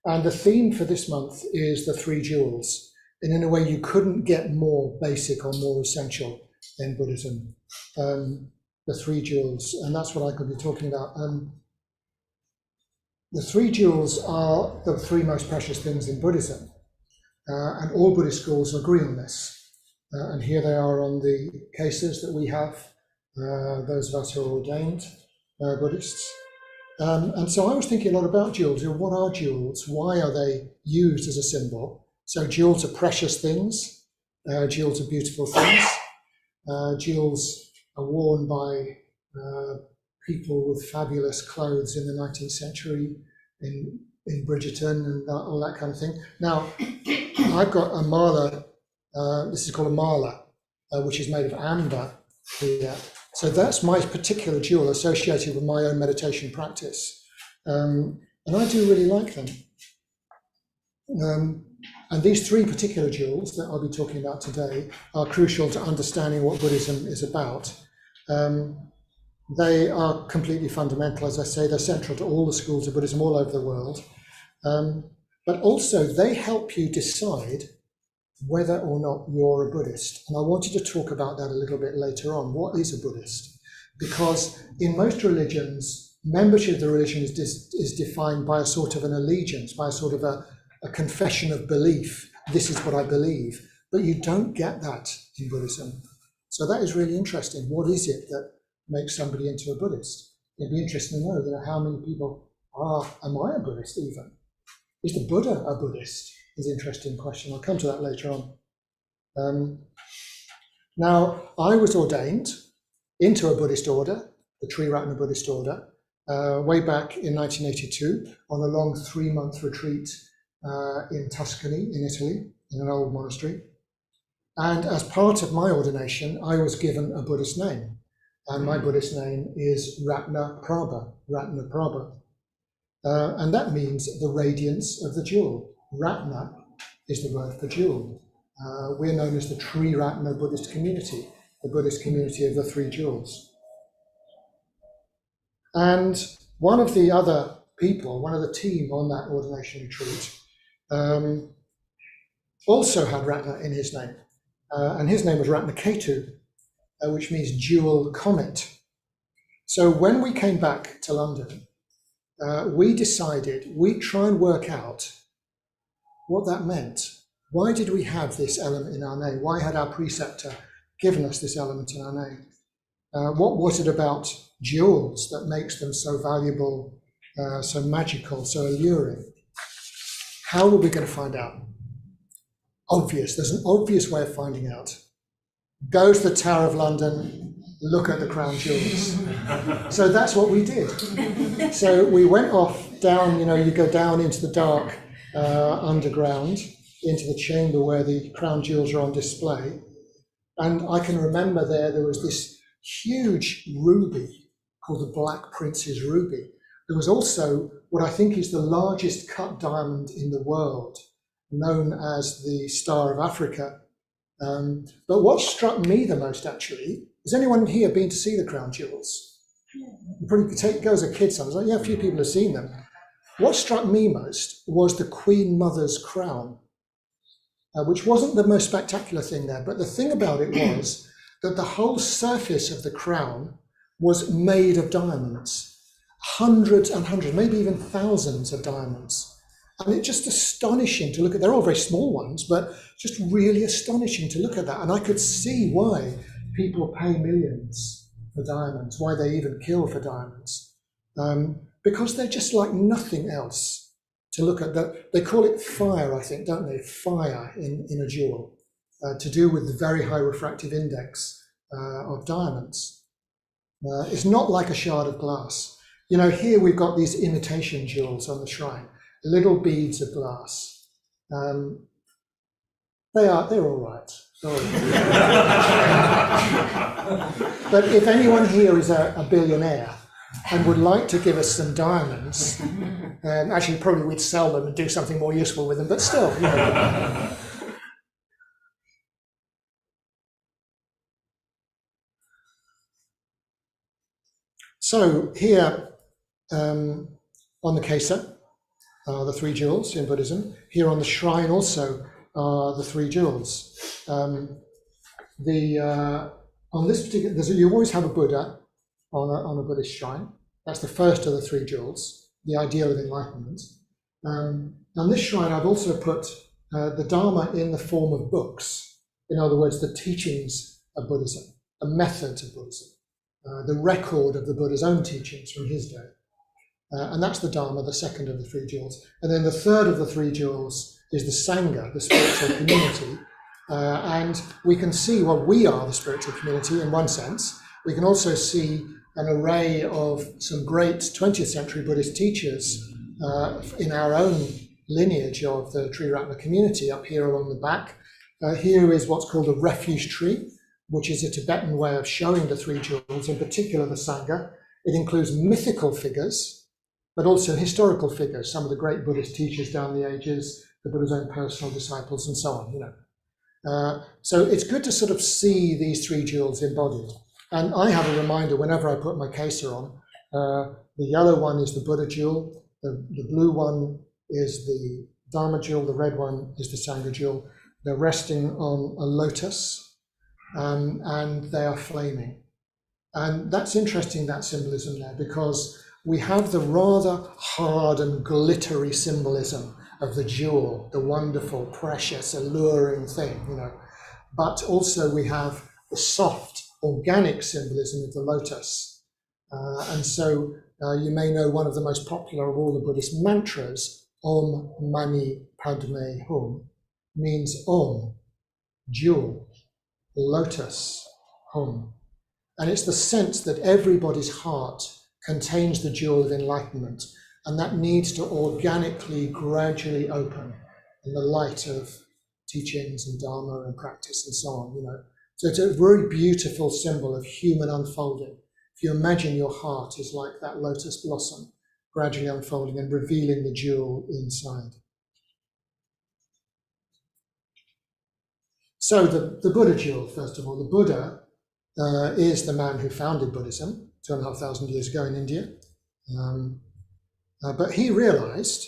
And the theme for this month is the three jewels. And in a way, you couldn't get more basic or more essential in Buddhism. The three jewels, and that's what I could be talking about. The three jewels are the three most precious things in Buddhism. And all Buddhist schools agree on this. And here they are on the cases that we have, those of us who are ordained Buddhists. And so I was thinking a lot about jewels. What are jewels? Why are they used as a symbol? So jewels are precious things. Jewels are beautiful things. Jewels are worn by people with fabulous clothes in the 19th century in Bridgerton and all that kind of thing. Now, I've got a mala, this is called a mala, which is made of amber here. So that's my particular jewel associated with my own meditation practice. And I do really like them. And these three particular jewels that I'll be talking about today are crucial to understanding what Buddhism is about. They are completely fundamental, as I say, they're central to all the schools of Buddhism all over the world. But also they help you decide whether or not you're a Buddhist. And I wanted to talk about that a little bit later on. What is a Buddhist? Because in most religions, membership of the religion is defined by a sort of an allegiance, by a sort of a confession of belief. This is what I believe. But you don't get that in Buddhism. So that is really interesting. What is it that makes somebody into a Buddhist? It'd be interesting to know how many people am I a Buddhist even? Is the Buddha a Buddhist? Is an interesting question. I'll come to that later on. Now, I was ordained into a Buddhist order, the Ratnaprabha Buddhist order, way back in 1982 on a long 3-month retreat in Tuscany, in Italy, in an old monastery. And as part of my ordination, I was given a Buddhist name. And my Buddhist name is Ratnaprabha. And that means the radiance of the jewel. Ratna is the word for jewel. We're known as the Ratna Buddhist community, the Buddhist community of the three jewels. And one of the other people, one of the team on that ordination retreat, also had Ratna in his name. And his name was Ratnaketu, which means jewel comet. So when we came back to London, we decided we'd try and work out what that meant. Why did we have this element in our name? Why had our preceptor given us this element in our name? What was it about jewels that makes them so valuable, so magical, so alluring? How were we going to find out? Obvious. There's an obvious way of finding out. Go to the Tower of London, look at the crown jewels. So that's what we did. So we went off down, you go down into the dark underground, into the chamber where the crown jewels are on display. And I can remember there was this huge ruby called the Black Prince's Ruby. There was also what I think is the largest cut diamond in the world, known as the Star of Africa. But what struck me the most, actually, has anyone here been to see the crown jewels? You probably go as a kid sometimes. Like, yeah, a few people have seen them. What struck me most was the Queen Mother's crown, which wasn't the most spectacular thing there. But the thing about it was that the whole surface of the crown was made of diamonds, hundreds and hundreds, maybe even thousands of diamonds. And it's just astonishing to look at. They're all very small ones, but just really astonishing to look at that. And I could see why people pay millions for diamonds, why they even kill for diamonds. Because they're just like nothing else to look at. They call it fire, I think, don't they? Fire in a jewel, to do with the very high refractive index of diamonds. It's not like a shard of glass. Here we've got these imitation jewels on the shrine. Little beads of glass. They're all right. But if anyone here is a billionaire and would like to give us some diamonds, actually probably we'd sell them and do something more useful with them, but still, So here on the Kesa, are the three jewels in Buddhism. Here on the shrine also are the three jewels. On this particular, you always have a Buddha on a Buddhist shrine. That's the first of the three jewels, the ideal of enlightenment. On this shrine, I've also put the Dharma in the form of books. In other words, the teachings of Buddhism, the methods of Buddhism, the record of the Buddha's own teachings from his day. And that's the Dharma, the second of the three jewels. And then the third of the three jewels is the Sangha, the spiritual community. And we can see, well, we are the spiritual community in one sense. We can also see an array of some great 20th century Buddhist teachers in our own lineage of the Triratna community up here along the back. Here is what's called a refuge tree, which is a Tibetan way of showing the three jewels, in particular the Sangha. It includes mythical figures, but also historical figures, some of the great Buddhist teachers down the ages, the Buddha's own personal disciples, and so on. So it's good to sort of see these three jewels embodied. And I have a reminder whenever I put my kesa on. The yellow one is the Buddha jewel, the blue one is the Dharma jewel, the red one is the Sangha jewel. They're resting on a lotus, and they are flaming. And that's interesting, that symbolism there, because we have the rather hard and glittery symbolism of the jewel, the wonderful, precious, alluring thing, But also we have the soft, organic symbolism of the lotus. And so you may know one of the most popular of all the Buddhist mantras, Om Mani Padme Hum, means Om, jewel, lotus, Hum. And it's the sense that everybody's heart contains the jewel of enlightenment, and that needs to organically, gradually open in the light of teachings and Dharma and practice and so on, So it's a very beautiful symbol of human unfolding. If you imagine your heart is like that lotus blossom, gradually unfolding and revealing the jewel inside. So the Buddha jewel, first of all. The Buddha is the man who founded Buddhism 2,500 years ago in India. But he realized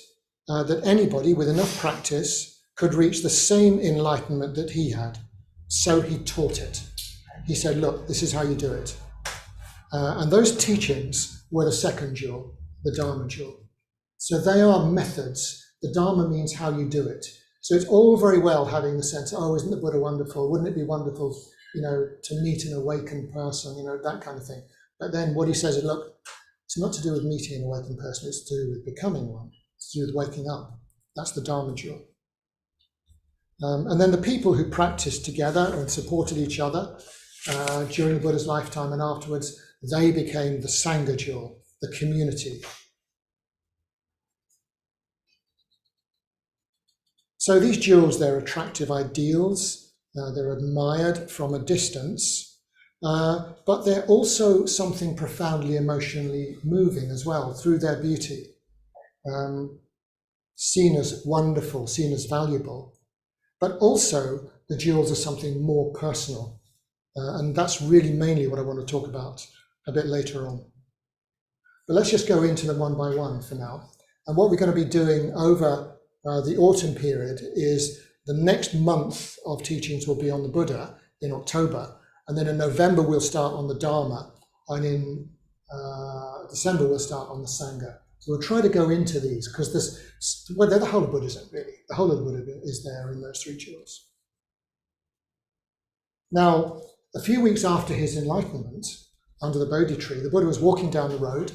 that anybody with enough practice could reach the same enlightenment that he had. So he taught it. He said, look, this is how you do it. And those teachings were the second jewel, the Dharma jewel. So they are methods. The Dharma means how you do it. So it's all very well having the sense, oh, isn't the Buddha wonderful? Wouldn't it be wonderful, to meet an awakened person, that kind of thing. But then what he says is, look, it's not to do with meeting an awakened person, it's to do with becoming one. It's to do with waking up. That's the Dharma jewel. And then the people who practiced together and supported each other during the Buddha's lifetime and afterwards, they became the Sangha jewel, the community. So these jewels, they're attractive ideals, they're admired from a distance, but they're also something profoundly emotionally moving as well through their beauty, seen as wonderful, seen as valuable. But also the jewels are something more personal. And that's really mainly what I want to talk about a bit later on. But let's just go into them one by one for now. And what we're going to be doing over the autumn period is the next month of teachings will be on the Buddha in October. And then in November, we'll start on the Dharma. And in December, we'll start on the Sangha. So we'll try to go into these because they're the whole of Buddhism, really. The whole of the Buddha is there in those three jewels. Now, a few weeks after his enlightenment, under the Bodhi tree, the Buddha was walking down the road.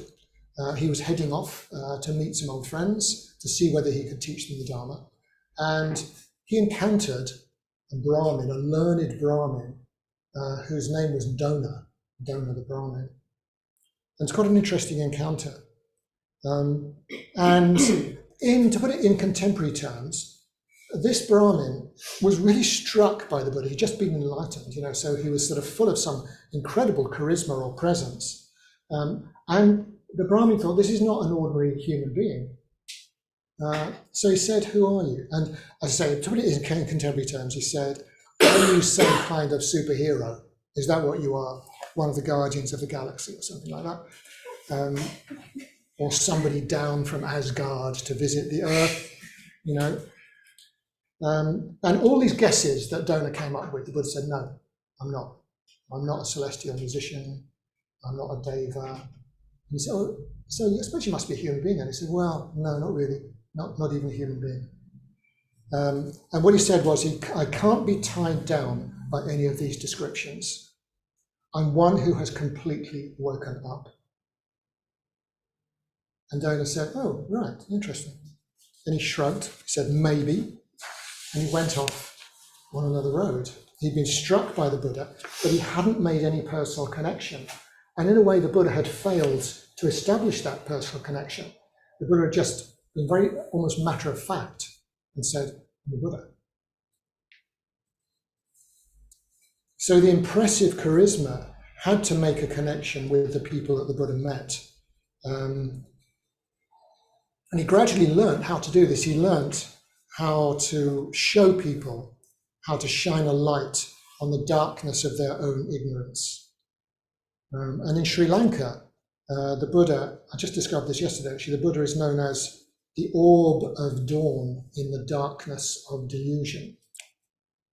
He was heading off to meet some old friends to see whether he could teach them the Dharma. And he encountered a Brahmin, a learned Brahmin, whose name was Dona the Brahmin. And it's quite an interesting encounter. To put it in contemporary terms, this Brahmin was really struck by the Buddha. He'd just been enlightened, so he was sort of full of some incredible charisma or presence. And the Brahmin thought, this is not an ordinary human being. So he said, who are you? And as I say, to put it in contemporary terms, he said, are you some kind of superhero? Is that what you are? One of the guardians of the galaxy or something like that? or somebody down from Asgard to visit the earth, you know. And all these guesses that Dona came up with, the Buddha said, no, I'm not. I'm not a celestial musician. I'm not a deva. And he said, oh, so I suppose you must be a human being. And he said, well, no, not really. Not even a human being. And what he said was, I can't be tied down by any of these descriptions. I'm one who has completely woken up. And Dona said, oh, right, interesting. Then he shrugged, he said, maybe, and he went off on another road. He'd been struck by the Buddha, but he hadn't made any personal connection. And in a way, the Buddha had failed to establish that personal connection. The Buddha had just been very almost matter of fact and said, I'm the Buddha. So the impressive charisma had to make a connection with the people that the Buddha met. And he gradually learned how to do this. He learned how to show people, how to shine a light on the darkness of their own ignorance. And in Sri Lanka, the Buddha, I just described this yesterday, actually, the Buddha is known as the orb of dawn in the darkness of delusion.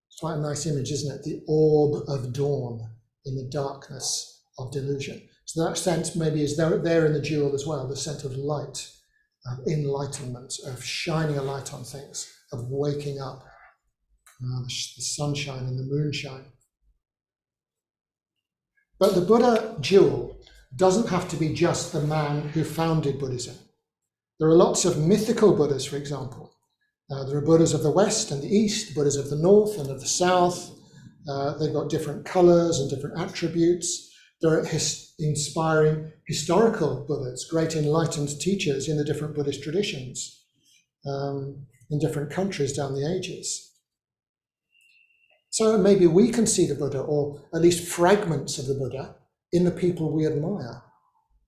It's quite a nice image, isn't it? The orb of dawn in the darkness of delusion. So that sense maybe is there in the jewel as well, the sense of light, of enlightenment, of shining a light on things, of waking up, the sunshine and the moonshine. But the Buddha jewel doesn't have to be just the man who founded Buddhism. There are lots of mythical Buddhas, for example. There are Buddhas of the West and the East, Buddhas of the North and of the South. They've got different colors and different attributes. There are inspiring historical Buddhas, great enlightened teachers in the different Buddhist traditions, in different countries down the ages. So maybe we can see the Buddha, or at least fragments of the Buddha, in the people we admire.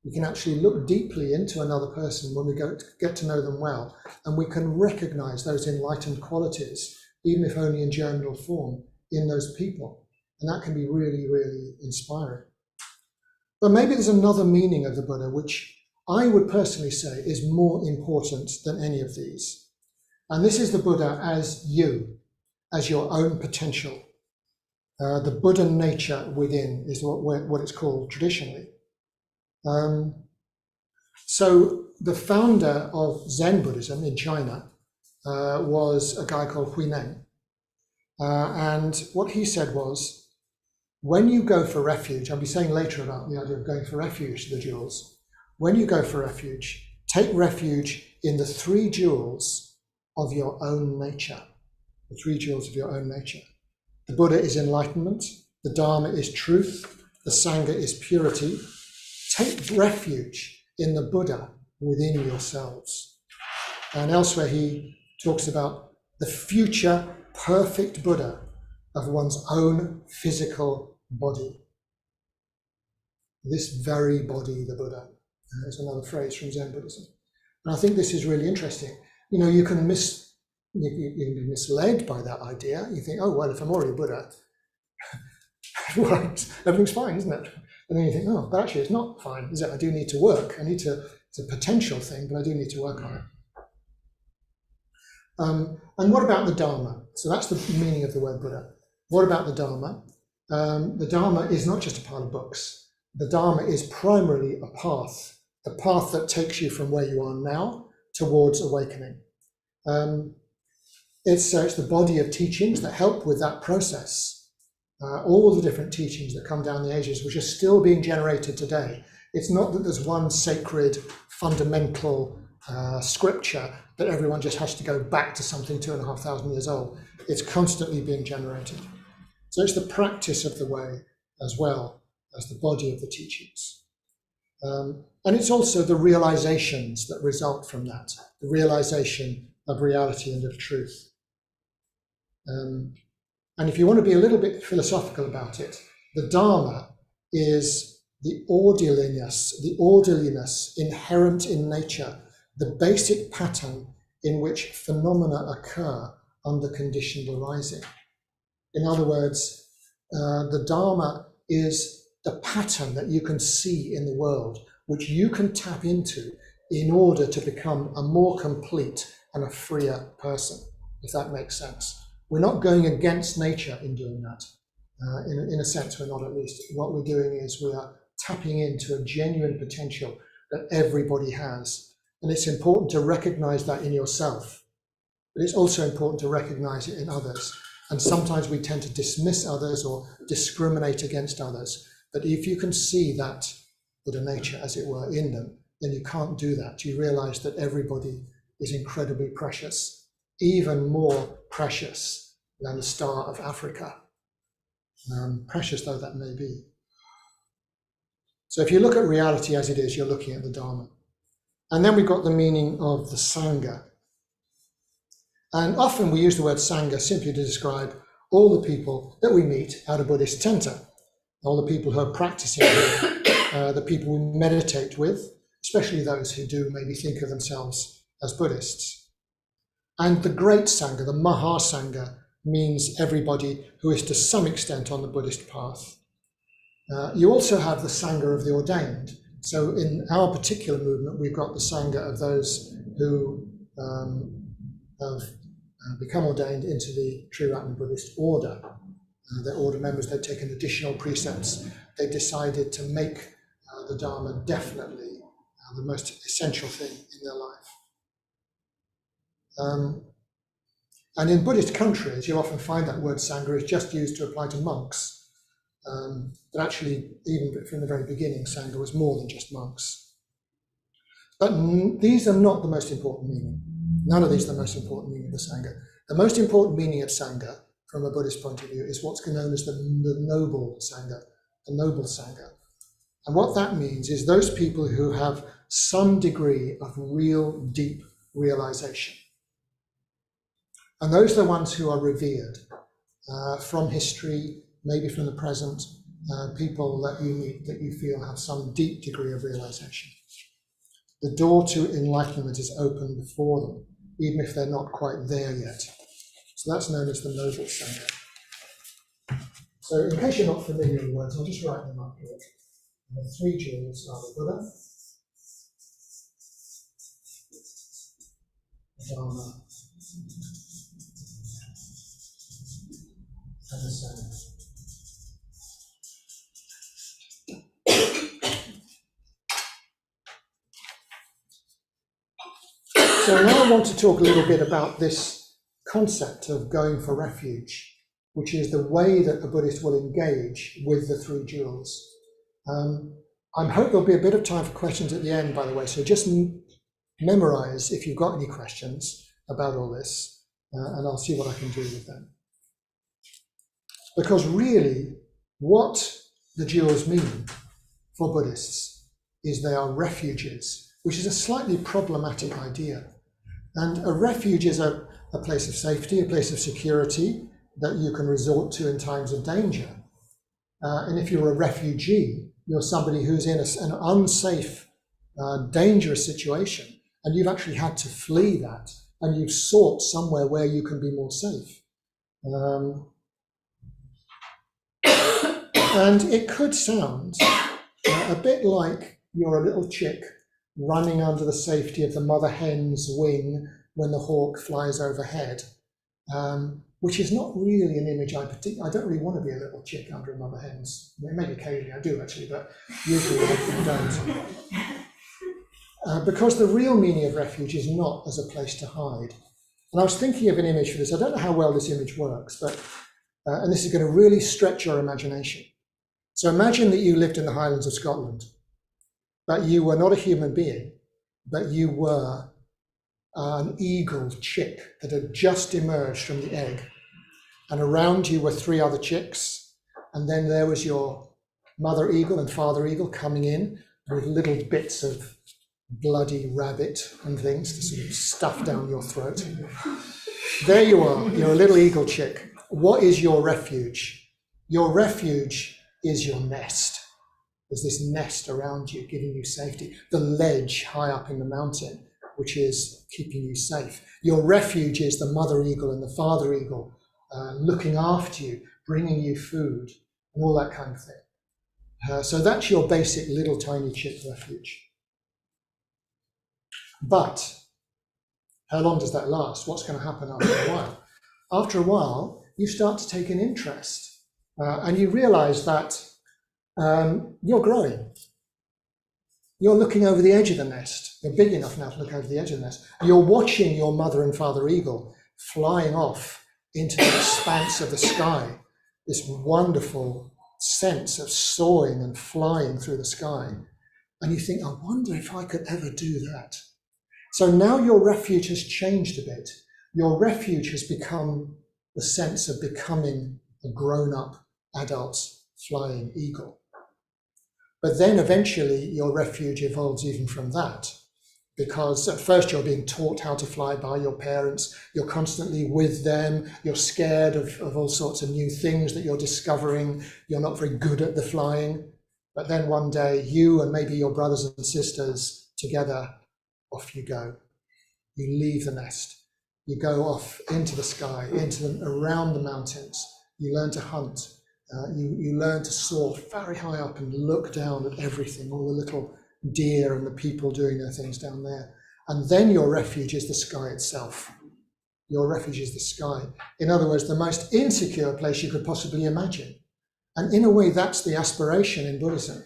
We can actually look deeply into another person when we get to know them well, and we can recognize those enlightened qualities, even if only in germinal form, in those people. And that can be really, really inspiring. But maybe there's another meaning of the Buddha, which I would personally say is more important than any of these. And this is the Buddha as you, as your own potential. The Buddha nature within is what it's called traditionally. So the founder of Zen Buddhism in China was a guy called Huineng. And what he said was, when you go for refuge, I'll be saying later about the idea of going for refuge to the jewels. When you go for refuge, take refuge in the three jewels of your own nature. The three jewels of your own nature. The Buddha is enlightenment, the Dharma is truth, the Sangha is purity. Take refuge in the Buddha within yourselves. And elsewhere he talks about the future perfect Buddha of one's own physical body. This very body, the Buddha, is another phrase from Zen Buddhism. And I think this is really interesting. You know, you can be misled by that idea. You think, oh, well, if I'm already a Buddha, right, everything's fine, isn't it? And then you think, oh, but actually it's not fine, is it? I do need to work. It's a potential thing, but I do need to work on it. And what about the Dharma? So that's the meaning of the word Buddha. What about the Dharma? The Dharma is not just a pile of books. The Dharma is primarily a path, the path that takes you from where you are now towards awakening. It's the body of teachings that help with that process. All the different teachings that come down the ages, which are still being generated today. It's not that there's one sacred, fundamental scripture that everyone just has to go back to something 2,500 years old. It's constantly being generated. So it's the practice of the way as well as the body of the teachings. And it's also the realizations that result from that, the realization of reality and of truth. And if you want to be a little bit philosophical about it, the Dharma is the orderliness inherent in nature, the basic pattern in which phenomena occur under conditioned arising. In other words, the Dharma is the pattern that you can see in the world, which you can tap into in order to become a more complete and a freer person, if that makes sense. We're not going against nature in doing that. In a sense, we're not, at least. What we're doing is we are tapping into a genuine potential that everybody has. And it's important to recognize that in yourself, but it's also important to recognize it in others. And sometimes we tend to dismiss others or discriminate against others. But if you can see that Buddha nature, as it were, in them, then you can't do that. You realize that everybody is incredibly precious, even more precious than the star of Africa, precious though that may be. So if you look at reality as it is, you're looking at the Dharma. And then we've got the meaning of the Sangha. And often we use the word Sangha simply to describe all the people that we meet at a Buddhist center, all the people who are practicing here, the people we meditate with, especially those who do maybe think of themselves as Buddhists. And the great Sangha, the Maha Sangha, means everybody who is to some extent on the Buddhist path. You also have the Sangha of the ordained. So in our particular movement, we've got the Sangha of those who have become ordained into the Triratna Buddhist order. They're order members, they've taken additional precepts. They've decided to make the Dharma definitely the most essential thing in their life. And in Buddhist countries, you often find that word Sangha is just used to apply to monks. But actually, even from the very beginning, Sangha was more than just monks. But these are not the most important meaning. None of these are the most important meaning of the Sangha. The most important meaning of Sangha, from a Buddhist point of view, is what's known as the noble Sangha, the noble Sangha. And what that means is those people who have some degree of real deep realization. And those are the ones who are revered from history, maybe from the present, people that you meet that you feel have some deep degree of realization. The door to enlightenment is open before them, even if they're not quite there yet. So that's known as the noble Sangha. So in case you're not familiar with words, I'll just write them up here. The three jewels are the Buddha, the Dharma, and the Sangha. So now I want to talk a little bit about this concept of going for refuge, which is the way that a Buddhist will engage with the three jewels. I hope there'll be a bit of time for questions at the end, by the way, so just memorize if you've got any questions about all this, and I'll see what I can do with them. Because really, what the jewels mean for Buddhists is they are refuges, which is a slightly problematic idea. And a refuge is a place of safety, a place of security that you can resort to in times of danger. And if you're a refugee, you're somebody who's in an unsafe, dangerous situation, and you've actually had to flee that, and you've sought somewhere where you can be more safe. And it could sound a bit like you're a little chick running under the safety of the mother hen's wing when the hawk flies overhead, which is not really an image I don't really want to be a little chick under a mother hen's. Maybe occasionally I do actually, but usually I don't. Because the real meaning of refuge is not as a place to hide. And I was thinking of an image for this. I don't know how well this image works, but and this is going to really stretch your imagination. So imagine that you lived in the Highlands of Scotland, but you were not a human being, but you were an eagle chick that had just emerged from the egg. And around you were three other chicks. And then there was your mother eagle and father eagle coming in with little bits of bloody rabbit and things to sort of stuff down your throat. There you are, you're a little eagle chick. What is your refuge? Your refuge is your nest. There's this nest around you, giving you safety. The ledge high up in the mountain, which is keeping you safe. Your refuge is the mother eagle and the father eagle, looking after you, bringing you food, and all that kind of thing. So that's your basic little tiny chick refuge. But how long does that last? What's going to happen after a while? After a while, you start to take an interest and you realize that you're growing. You're looking over the edge of the nest. You're big enough now to look over the edge of the nest. You're watching your mother and father eagle flying off into the expanse of the sky, this wonderful sense of soaring and flying through the sky. And you think, I wonder if I could ever do that. So now your refuge has changed a bit. Your refuge has become the sense of becoming a grown-up adult flying eagle. But then eventually your refuge evolves even from that, because at first you're being taught how to fly by your parents, you're constantly with them, you're scared of all sorts of new things that you're discovering, you're not very good at the flying. But then one day you and maybe your brothers and sisters together, off you go. You leave the nest. You go off into the sky, around the mountains. You learn to hunt. You learn to soar very high up and look down at everything, all the little deer and the people doing their things down there. And then your refuge is the sky itself. Your refuge is the sky. In other words, the most insecure place you could possibly imagine. And in a way, that's the aspiration in Buddhism,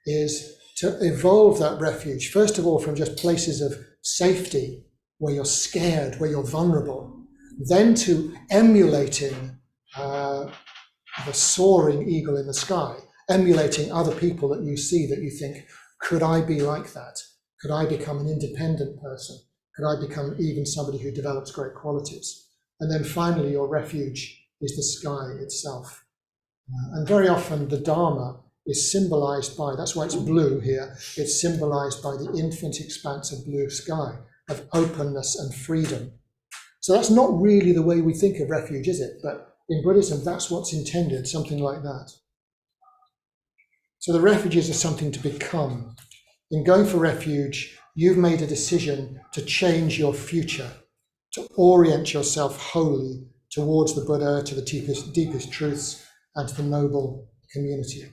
is to evolve that refuge, first of all, from just places of safety, where you're scared, where you're vulnerable, then to emulating the soaring eagle in the sky, emulating other people that you see that you think, could I be like that? Could I become an independent person? Could I become even somebody who develops great qualities? And then finally, your refuge is the sky itself. And very often the Dharma is symbolized by, that's why it's blue here, it's symbolized by the infinite expanse of blue sky, of openness and freedom. So that's not really the way we think of refuge, is it? But in Buddhism, that's what's intended, something like that. So the refuges are something to become. In going for refuge, you've made a decision to change your future, to orient yourself wholly towards the Buddha, to the deepest truths, and to the noble community.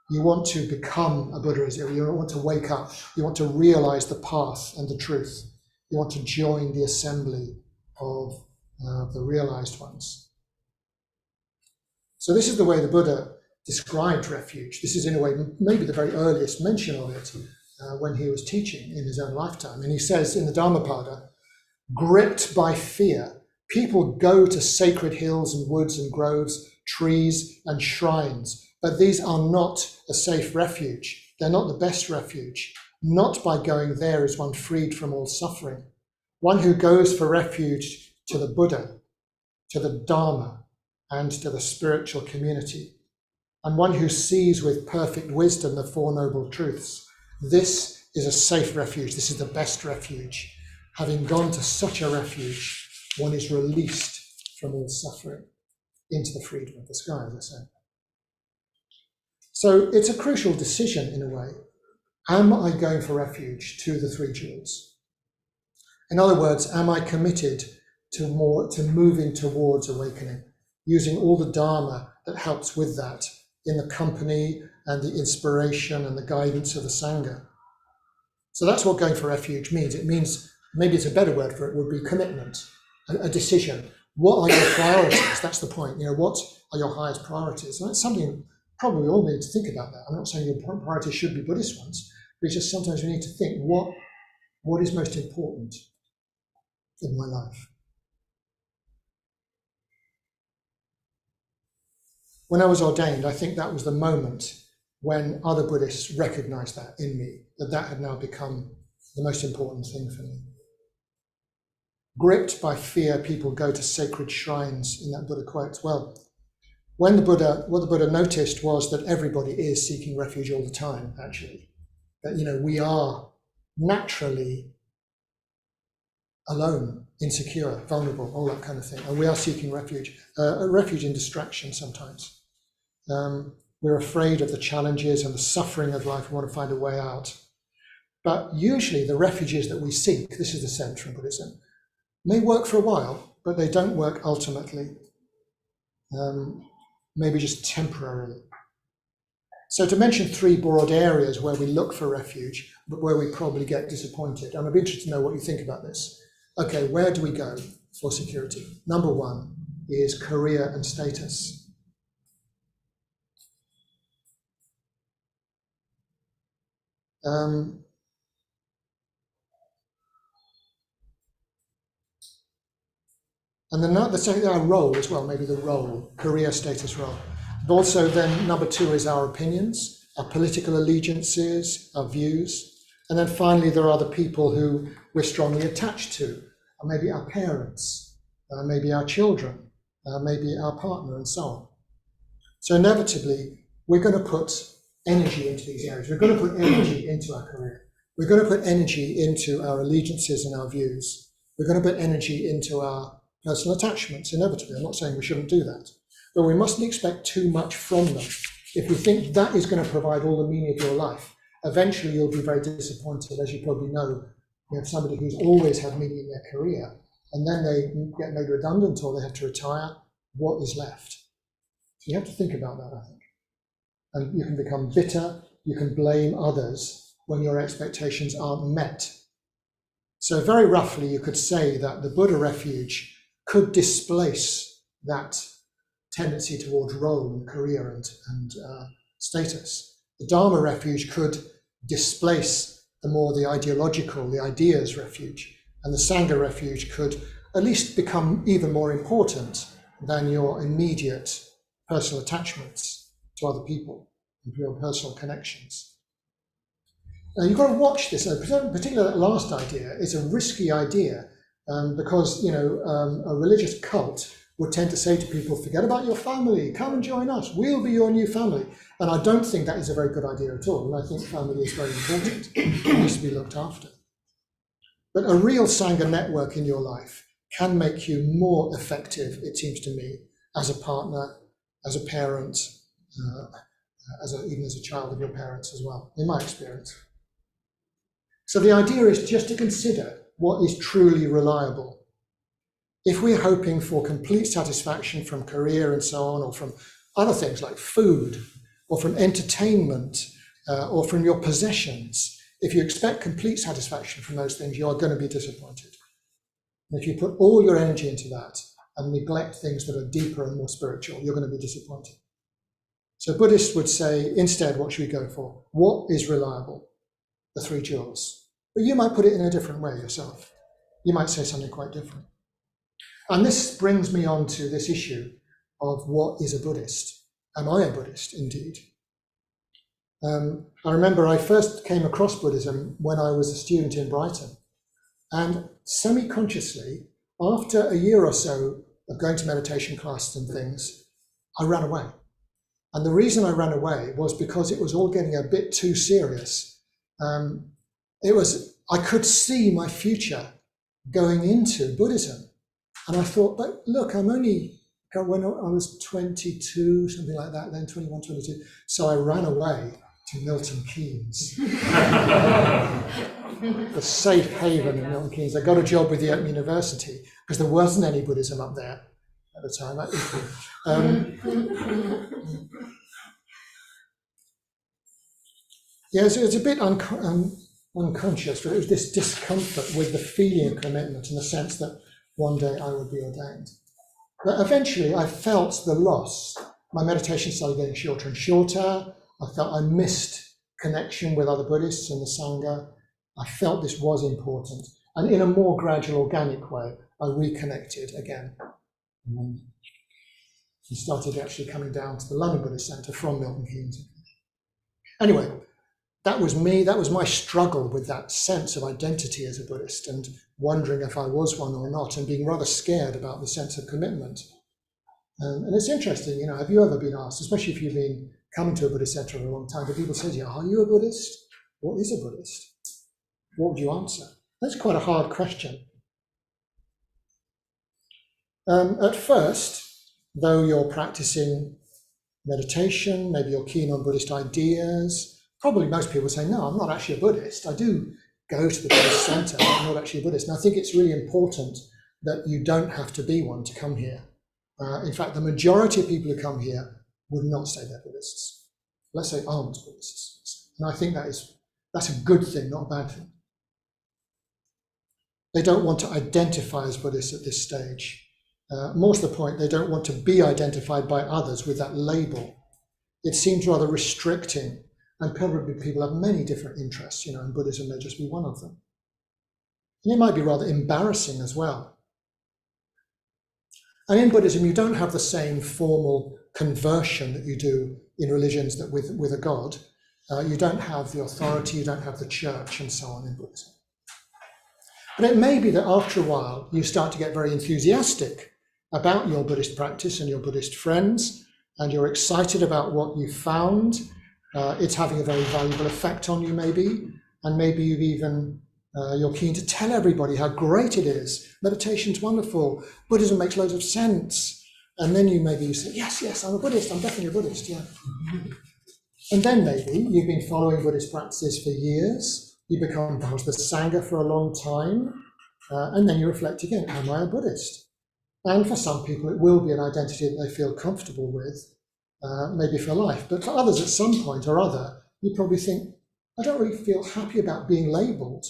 You want to become a Buddha, you want to wake up, you want to realize the path and the truth. You want to join the assembly of the realized ones. So this is the way the Buddha described refuge. This is in a way maybe the very earliest mention of it when he was teaching in his own lifetime. And he says in the Dhammapada, gripped by fear, people go to sacred hills and woods and groves, trees and shrines, but these are not a safe refuge. They're not the best refuge. Not by going there is one freed from all suffering. One who goes for refuge to the Buddha, to the Dharma, and to the spiritual community, and one who sees with perfect wisdom the Four Noble Truths. This is a safe refuge. This is the best refuge. Having gone to such a refuge, one is released from all suffering into the freedom of the sky, as I said. So it's a crucial decision in a way. Am I going for refuge to the Three Jewels? In other words, am I committed to moving towards awakening, using all the Dharma that helps with that in the company and the inspiration and the guidance of the Sangha? So that's what going for refuge means. It means, maybe it's a better word for it, would be commitment, a decision. What are your priorities? That's the point. What are your highest priorities? And that's something probably we all need to think about that. I'm not saying your priorities should be Buddhist ones, but it's just sometimes we need to think, what is most important in my life? When I was ordained, I think that was the moment when other Buddhists recognized that in me, that had now become the most important thing for me. Gripped by fear, people go to sacred shrines, in that Buddha quote. Well, what the Buddha noticed was that everybody is seeking refuge all the time, actually. That, we are naturally alone, insecure, vulnerable, all that kind of thing. And we are seeking refuge, a refuge in distraction sometimes. We're afraid of the challenges and the suffering of life. We want to find a way out. But usually the refuges that we seek, this is the sense from Buddhism, may work for a while, but they don't work ultimately. Maybe just temporarily. So to mention three broad areas where we look for refuge, but where we probably get disappointed. And I'd be interested to know what you think about this. Okay, where do we go for security? Number one is career and status. And then the second, our role as well, maybe the role, career, status, role. But also then number two is our opinions, our political allegiances, our views. And then finally, there are the people who we're strongly attached to, maybe our parents, maybe our children, maybe our partner, and so on. So inevitably, we're going to put energy into these areas. We're going to put energy into our career. We're going to put energy into our allegiances and our views. We're going to put energy into our personal attachments, inevitably. I'm not saying we shouldn't do that. But we mustn't expect too much from them. If we think that is going to provide all the meaning of your life, eventually you'll be very disappointed. As you probably know, you have somebody who's always had meaning in their career, and then they get made redundant or they have to retire. What is left? So you have to think about that, I think. And you can become bitter, you can blame others when your expectations aren't met. So very roughly, you could say that the Buddha refuge could displace that tendency towards role and career and status. The Dharma refuge could displace the ideological, the ideas refuge, and the Sangha refuge could at least become even more important than your immediate personal attachments to other people and your personal connections. Now you've got to watch this, particularly that last idea. It's a risky idea because a religious cult would tend to say to people, forget about your family, come and join us, we'll be your new family. And I don't think that is a very good idea at all. And I think family is very important. It needs to be looked after. But a real Sangha network in your life can make you more effective, it seems to me, as a partner, as a parent, even as a child of your parents as well, in my experience. So the idea is just to consider what is truly reliable. If we're hoping for complete satisfaction from career and so on, or from other things like food, or from entertainment, or from your possessions, if you expect complete satisfaction from those things, you are going to be disappointed. And if you put all your energy into that and neglect things that are deeper and more spiritual, you're going to be disappointed. So Buddhists would say, instead, what should we go for? What is reliable? The three jewels. But you might put it in a different way yourself. You might say something quite different. And this brings me on to this issue of what is a Buddhist? Am I a Buddhist, indeed? I remember I first came across Buddhism when I was a student in Brighton. And semi-consciously, after a year or so of going to meditation classes and things, I ran away. And the reason I ran away was because it was all getting a bit too serious. I could see my future going into Buddhism. And I thought, but look, when I was 22, something like that, then 21, 22. So I ran away to Milton Keynes. The safe haven in Milton Keynes. I got a job with the Open University because there wasn't any Buddhism up there at the time. It's a bit unconscious, but it was this discomfort with the feeling of commitment in the sense that one day I would be ordained. But eventually I felt the loss. My meditation started getting shorter and shorter. I felt I missed connection with other Buddhists and the Sangha. I felt this was important. And in a more gradual, organic way, I reconnected again. And started actually coming down to the London Buddhist Centre from Milton Keynes. Anyway, that was me. That was my struggle with that sense of identity as a Buddhist and wondering if I was one or not and being rather scared about the sense of commitment. And it's interesting, have you ever been asked, especially if you've been coming to a Buddhist centre for a long time, but people say to you, are you a Buddhist? What is a Buddhist? What would you answer? That's quite a hard question. At first, though you're practicing meditation, maybe you're keen on Buddhist ideas, probably most people say, no, I'm not actually a Buddhist. I do go to the Buddhist centre, but I'm not actually a Buddhist. And I think it's really important that you don't have to be one to come here. In fact, the majority of people who come here would not say they're Buddhists. Let's say aren't Buddhists. And I think that is That's a good thing, not a bad thing. They don't want to identify as Buddhists at this stage. More to the point, they don't want to be identified by others with that label. It seems rather restricting, and probably people have many different interests, and Buddhism may just be one of them. And it might be rather embarrassing as well. And in Buddhism, you don't have the same formal conversion that you do in religions that with a god. You don't have the authority, you don't have the church, and so on in Buddhism. But it may be that after a while, you start to get very enthusiastic about your Buddhist practice and your Buddhist friends, and you're excited about what you've found. It's having a very valuable effect on you, maybe, and maybe you're keen to tell everybody how great it is. Meditation's wonderful. Buddhism makes loads of sense. And then you say, yes, I'm a Buddhist. I'm definitely a Buddhist, yeah. And then maybe you've been following Buddhist practices for years. You become part of the Sangha for a long time, and then you reflect again, am I a Buddhist? And for some people, it will be an identity that they feel comfortable with, maybe for life. But for others, at some point or other, you probably think, I don't really feel happy about being labelled.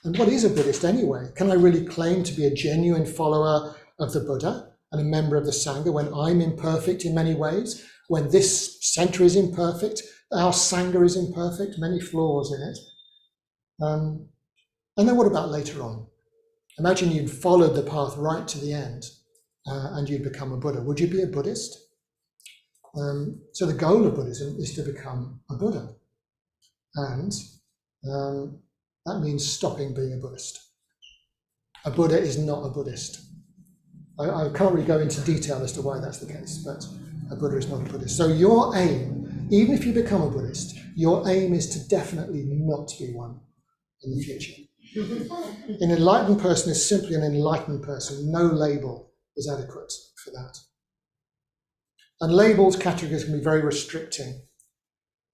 And what is a Buddhist anyway? Can I really claim to be a genuine follower of the Buddha and a member of the Sangha when I'm imperfect in many ways, when this centre is imperfect, our Sangha is imperfect, many flaws in it? And then what about later on? Imagine you'd followed the path right to the end and you'd become a Buddha. Would you be a Buddhist? So the goal of Buddhism is to become a Buddha. And that means stopping being a Buddhist. A Buddha is not a Buddhist. I can't really go into detail as to why that's the case, but a Buddha is not a Buddhist. So your aim, even if you become a Buddhist, your aim is to definitely not be one in the future. An enlightened person is simply an enlightened person. No label is adequate for that. And labels, categories can be very restricting.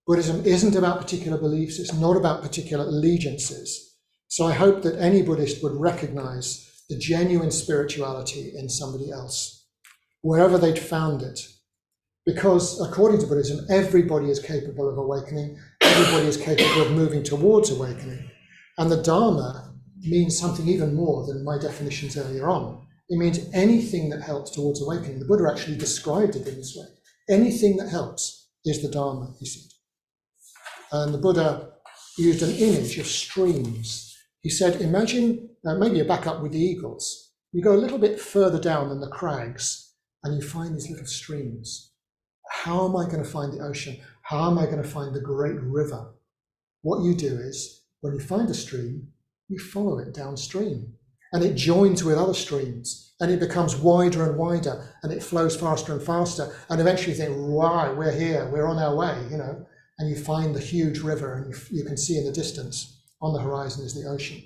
Buddhism isn't about particular beliefs. It's not about particular allegiances. So I hope that any Buddhist would recognize the genuine spirituality in somebody else, wherever they'd found it. Because according to Buddhism, everybody is capable of awakening. Everybody is capable of moving towards awakening. And the Dharma means something even more than my definitions earlier on. It means anything that helps towards awakening. The Buddha actually described it in this way. Anything that helps is the Dharma, he said. And the Buddha used an image of streams. He said, imagine, maybe you back up with the eagles. You go a little bit further down than the crags and you find these little streams. How am I going to find the ocean? How am I going to find the great river? What you do is, when you find a stream, you follow it downstream. And it joins with other streams. And it becomes wider and wider. And it flows faster and faster. And eventually you think, right, we're here, we're on our way, And you find the huge river, and you can see in the distance, on the horizon is the ocean.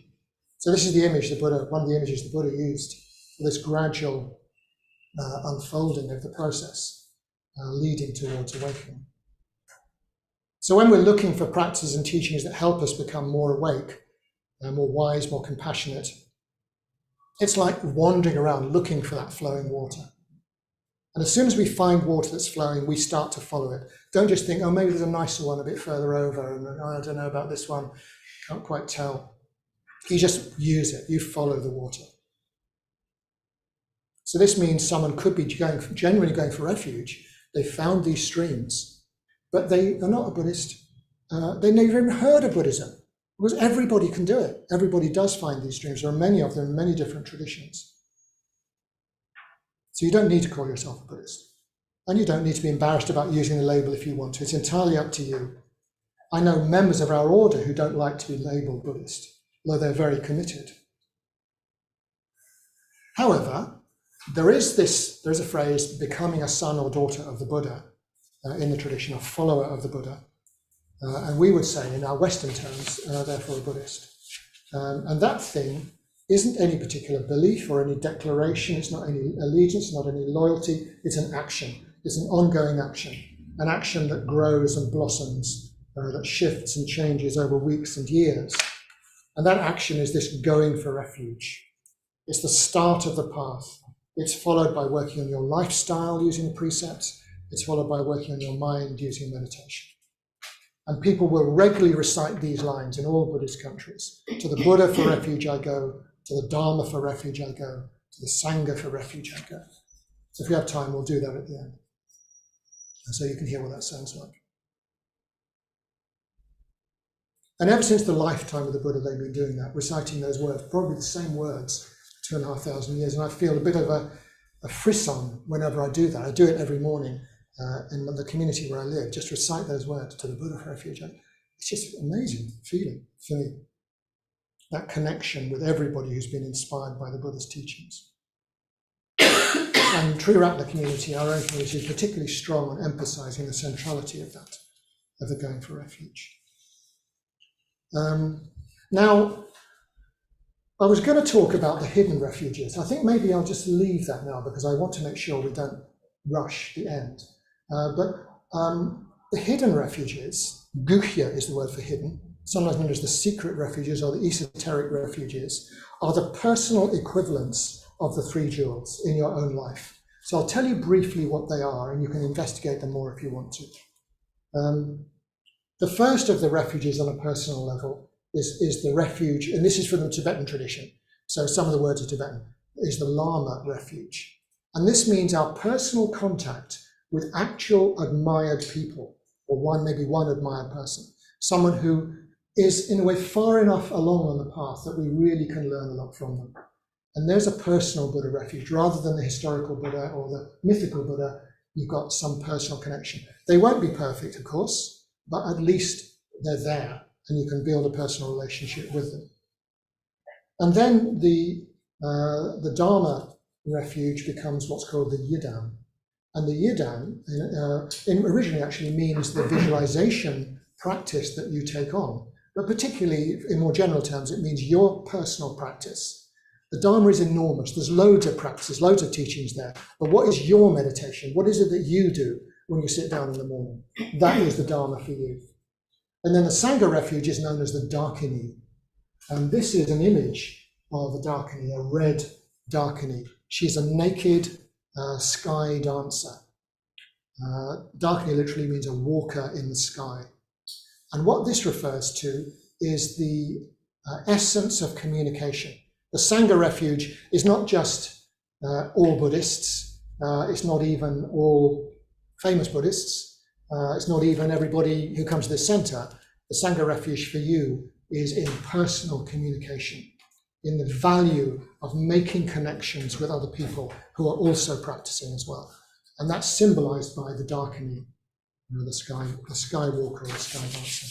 So this is the image one of the images the Buddha used for this gradual unfolding of the process, leading towards awakening. So when we're looking for practices and teachings that help us become more awake, more wise, more compassionate, it's like wandering around looking for that flowing water. And as soon as we find water that's flowing, we start to follow it. Don't just think, oh, maybe there's a nicer one a bit further over, and I don't know about this one, can't quite tell. You just use it, you follow the water. So this means someone could be genuinely going for refuge. They found these streams, but they are not a Buddhist. They never even heard of Buddhism, because everybody can do it. Everybody does find these streams. There are many of them in many different traditions. So you don't need to call yourself a Buddhist. And you don't need to be embarrassed about using the label if you want to. It's entirely up to you. I know members of our order who don't like to be labelled Buddhist, although they're very committed. However, there is a phrase, becoming a son or daughter of the Buddha, in the tradition, a follower of the Buddha. And we would say, in our Western terms, therefore a Buddhist. And that thing isn't any particular belief or any declaration, it's not any allegiance, not any loyalty, it's an action. It's an ongoing action, an action that grows and blossoms, that shifts and changes over weeks and years. And that action is this going for refuge. It's the start of the path. It's followed by working on your lifestyle using the precepts. It's followed by working on your mind using meditation. And people will regularly recite these lines in all Buddhist countries. To the Buddha for refuge I go, to the Dharma for refuge I go, to the Sangha for refuge I go. So if we have time, we'll do that at the end. And so you can hear what that sounds like. And ever since the lifetime of the Buddha, they've been doing that, reciting those words, probably the same words, 2,500 years. And I feel a bit of a frisson whenever I do that. I do it every morning in the community where I live, just recite those words to the Buddha for refuge. It's just an amazing feeling for me, that connection with everybody who's been inspired by the Buddha's teachings. And True Ratna community, our own community, is particularly strong on emphasizing the centrality of that, of the going for refuge. Now, I was going to talk about the hidden refuges. I think maybe I'll just leave that now because I want to make sure we don't rush the end. But the hidden refuges, guhya is the word for hidden, sometimes known as the secret refuges or the esoteric refuges, are the personal equivalents of the three jewels in your own life. So I'll tell you briefly what they are, and you can investigate them more if you want to. The first of the refuges on a personal level is the refuge, and this is from the Tibetan tradition, so some of the words are Tibetan, is the Lama refuge. And this means our personal contact with actual admired people, or maybe one admired person, someone who is in a way far enough along on the path that we really can learn a lot from them. And there's a personal Buddha refuge, rather than the historical Buddha or the mythical Buddha. You've got some personal connection. They won't be perfect, of course, but at least they're there and you can build a personal relationship with them. And then the Dharma refuge becomes what's called the Yidam. And the Yidam originally actually means the visualization practice that you take on, but particularly in more general terms, it means your personal practice. The Dharma is enormous. There's loads of practices, loads of teachings there. But what is your meditation? What is it that you do when you sit down in the morning? That is the Dharma for you. And then the Sangha refuge is known as the Darkini. And this is an image of a Darkini, a red Darkini. She's a naked sky dancer. Darkini literally means a walker in the sky. And what this refers to is the essence of communication. The Sangha refuge is not just all Buddhists. It's not even all famous Buddhists. It's not even everybody who comes to this center. The Sangha refuge for you is in personal communication, in the value of making connections with other people who are also practicing as well. And that's symbolized by the Darkini, the sky walker or the sky dancer.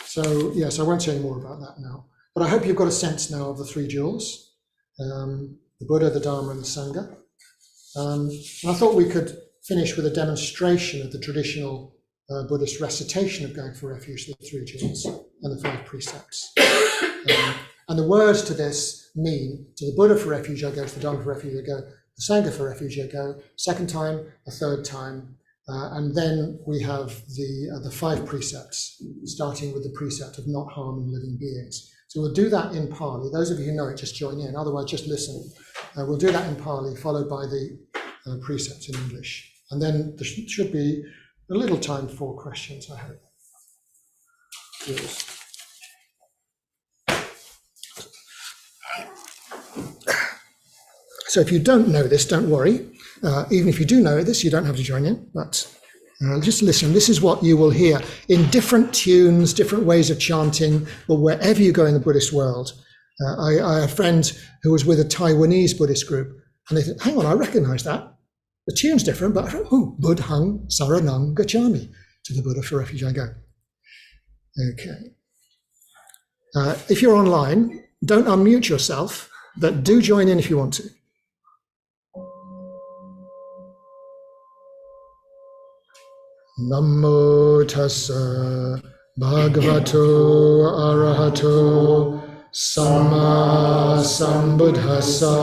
So yes, I won't say any more about that now. But I hope you've got a sense now of the three jewels, the Buddha, the Dharma, and the Sangha. And I thought we could finish with a demonstration of the traditional Buddhist recitation of going for refuge, the three jewels and the 5 precepts. And the words to this mean, to the Buddha for refuge I go, to the Dharma for refuge I go, the Sangha for refuge I go, second time, a third time, and then we have the 5 precepts, starting with the precept of not harming living beings. So we'll do that in Pali. Those of you who know it, just join in. Otherwise, just listen. We'll do that in Pali, followed by the precepts in English. And then there should be a little time for questions, I hope. Yes. So if you don't know this, don't worry. Even if you do know this, you don't have to join in, but just listen. This is what you will hear in different tunes, different ways of chanting, or wherever you go in the Buddhist world. I have a friend who was with a Taiwanese Buddhist group, and they said, hang on, I recognize that. The tune's different, but Buddhang Saranam Gacchami. To the Buddha for refuge I go. Okay. If you're online, don't unmute yourself, but do join in if you want to. Namo tassa bhagavato arahato samma sambuddhassa.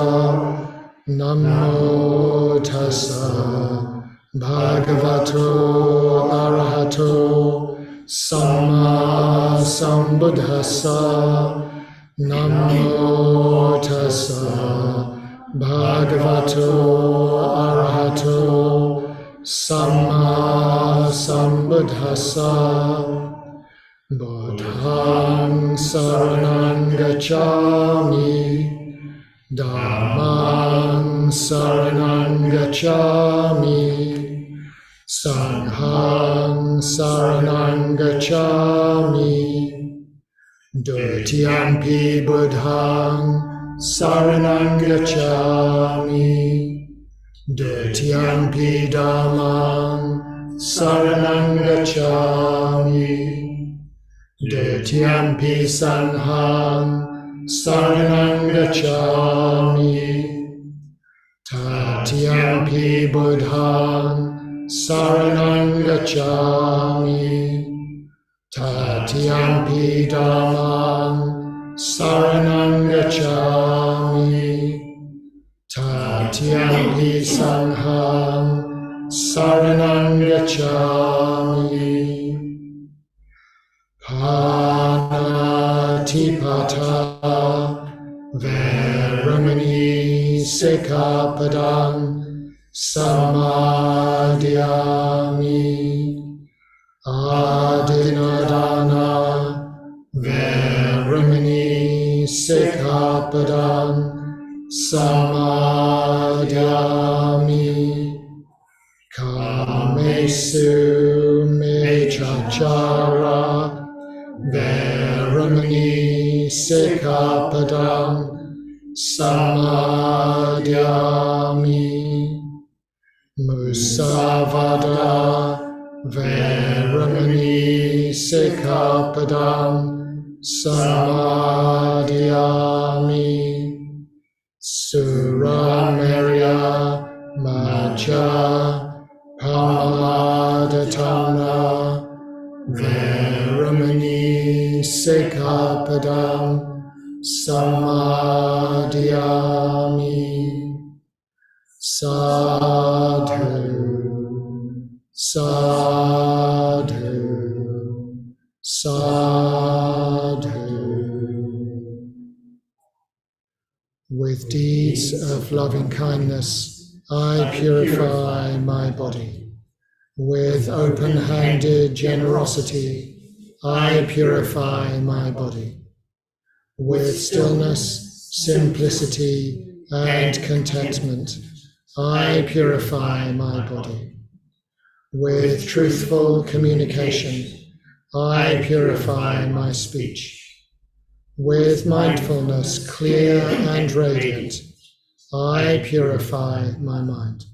Namo tassa bhagavato arahato samma sambuddhassa. Namo tassa bhagavato arahato Samma buddhassa. Buddhang saranang gacchami. Dhammang saranang gacchami. Sanghang saranang gacchami. Dutiyampi buddhang saranang gacchami. Dutiyampi dhammang saranang gacchami. Dutiyampi sanghang saranang gacchami. Tatiyampi buddhang saranang gacchami. Tatiyampi dhammang saranang gacchami. Tatiyampi sanghang saranang gacchami. Panatipata veramani sikkhapadang samadhyami. Adinadana veramani sikkhapadang samadhyami. Kamesu mechachara veramani sikkhapadang samadhyami. Musavada veramani sikkhapadang samadhyami. Suramerya majja pamadatana veramani sikkhapadang samadhyami. Sadhu, sadhu, sadhu. With deeds of loving kindness, I purify my body. With open-handed generosity, I purify my body. With stillness, simplicity, and contentment, I purify my body. With truthful communication, I purify my speech. With mindfulness clear and radiant, I purify my mind.